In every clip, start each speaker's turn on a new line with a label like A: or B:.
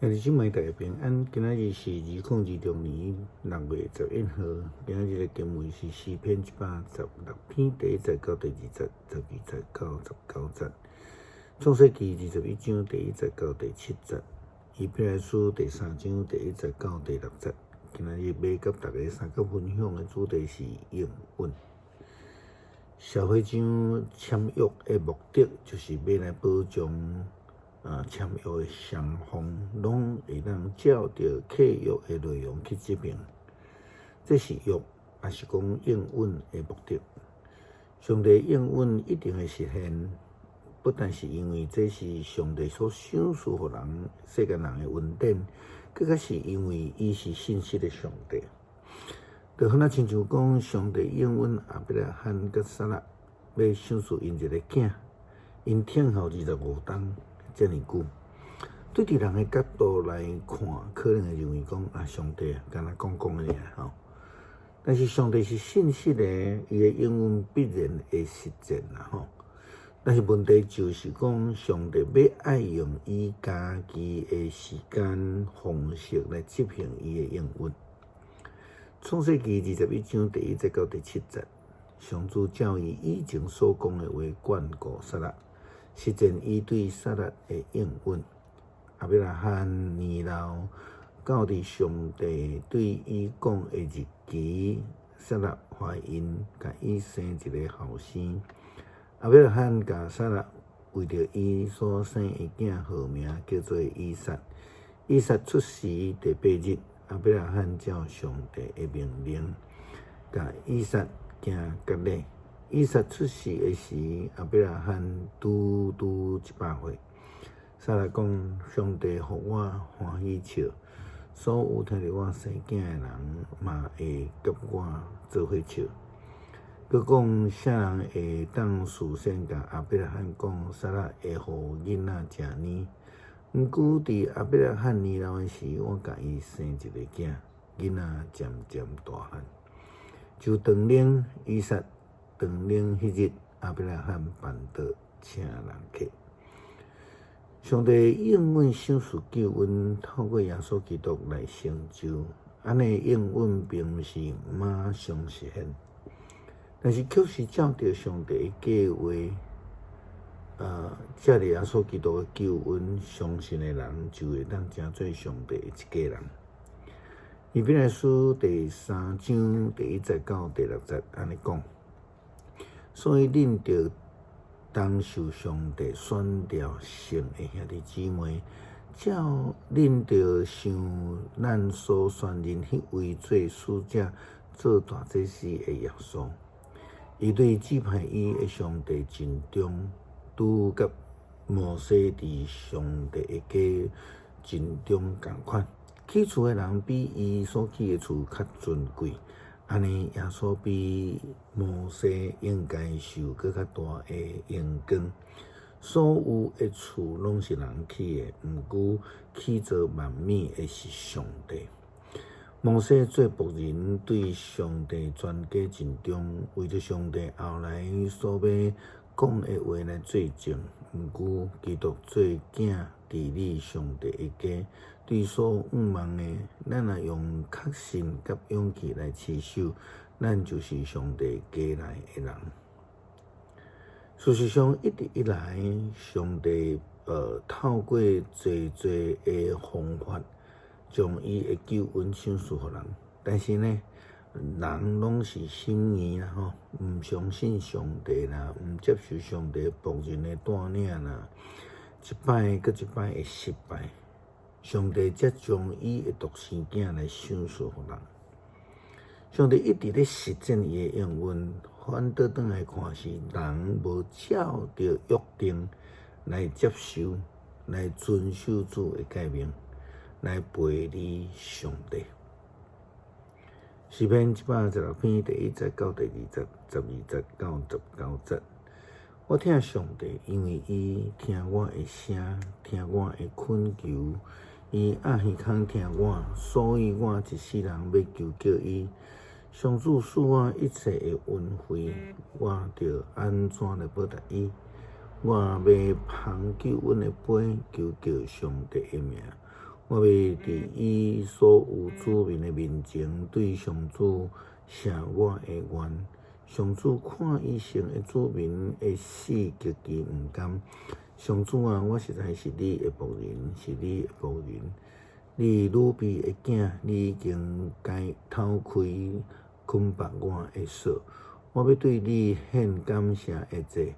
A: 日即卖大家平安，今仔日是2026年6月11号。今仔日的经文是诗篇116篇第1节到第2节、12节到19节。创世纪21章第1节到第7节。以弗所书第3章第1节到第6节。今仔日要甲大家三角分享的主题是应允。社会上签约的目的，就是要来保障签约的双方拢会当照着契约的内容去执行，这是约，也是讲应允的目的。上帝应允一定会实现，不但是因为这是上帝所赏赐予人世间人的恩典，更加是因为伊是信实的上帝。就好像亲像讲，上帝应允亚伯拉罕甲撒拉要赏赐因一个囝，因听候25冬。遮尔久，对伫人的角度来看，可能会认为讲上帝敢若讲的尔但是上帝是信实的，伊的应允必然会实践啦但是问题就是讲，上帝要爱用伊家己的时间方式来执行伊的应允。创世纪21章第1节到第7节，上主照伊以前所讲的话眷顾撒拉。实践伊对撒拉的应允。亚伯拉罕年老，到伫上帝对伊讲的日期，撒拉怀孕，甲伊生一个后生。亚伯拉罕甲撒拉为着伊所生的囝号名叫做以撒。以撒出世第8日，亚伯拉罕照上帝的命令，甲以撒行割礼。以撒出世的时，亚伯拉罕拄100岁。撒拉讲：上帝互我欢喜笑，所有听着我生囝的人嘛会甲我做伙笑。佮讲啥人会当事先甲亚伯拉罕讲，撒拉会互囡仔食呢？毋过伫亚伯拉罕年老的时，我甲伊生一个囝，囡仔渐渐大汉，就当年以撒。当年迄日，亚伯拉罕办桌请人客。上帝应允赏赐救恩，透过耶稣基督来成就。安尼应允并毋是马上实现，但是却是照着上帝的计划，借着耶稣基督的救恩，相信的人就会当成做上帝的一家人。以弗所书第3章第1节到第6节安尼讲。所以，恁着当受上帝选调圣的兄弟姊妹，照恁着想咱所选任迄位做使者、做大祭司的耶稣，伊对指派伊的上帝尽忠，拄甲摩西伫上帝的家尽忠共款。起厝的人比伊所起的厝较尊贵。安尼，耶稣比摩西应该受搁较大的荣光。所有的厝拢是人起的，毋过起造万物的是上帝。摩西做仆人，对上帝全家尽忠，为着上帝后来所要讲的话来做证。毋过，基督做囝，治理上帝的家。对所仰望的，咱若用确信甲勇气来持守，咱就是上帝家内的人。事实上，一直以来，上帝透过侪的方法，将伊的救恩赏赐予人。但是呢，人拢是心硬啦毋相信上帝啦，毋接受上帝仆人的带领啦，一摆搁一摆会失败。上帝才将伊的独生囝来赏赐予人。上帝一直咧实践伊的应允，反倒转来看是人无照着约定来接受、来遵守主的诫命，来背离上帝。诗篇116篇第1节到第2节、12节到19节。我听上帝，因为伊听我的声，听我的恳求。伊暗耳孔听我，所以我一世人要求叫伊。上主赐我一切的恩惠，我着安怎来报答伊？我要捧救恩的杯，求上帝的名。我要伫伊所有子民的面前，对上主写我的愿。上主看以前的子民的死极其毋甘。上主啊，我实在是你的仆人，是你的仆人。你女婢的囝，你已经偷开捆绑我的锁。我要对你献感谢的祭，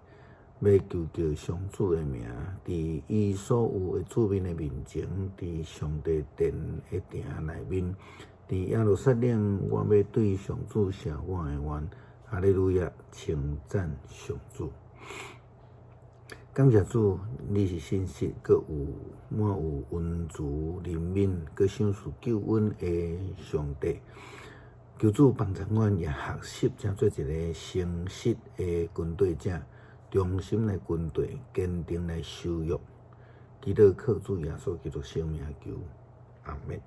A: 要求叫上主的名，伫伊所有的子民的面前，伫上帝殿的城内面，伫耶路撒冷，我要对上主写我的愿。哈利路亚，称赞上主。感谢主，你是信实，佮满有恩慈怜悯，佮享受救恩的上帝。求主帮助阮也学习，成做一个诚实的军队者，忠心来军队，坚定来守约。祈祷靠主耶稣基督圣名求，阿门。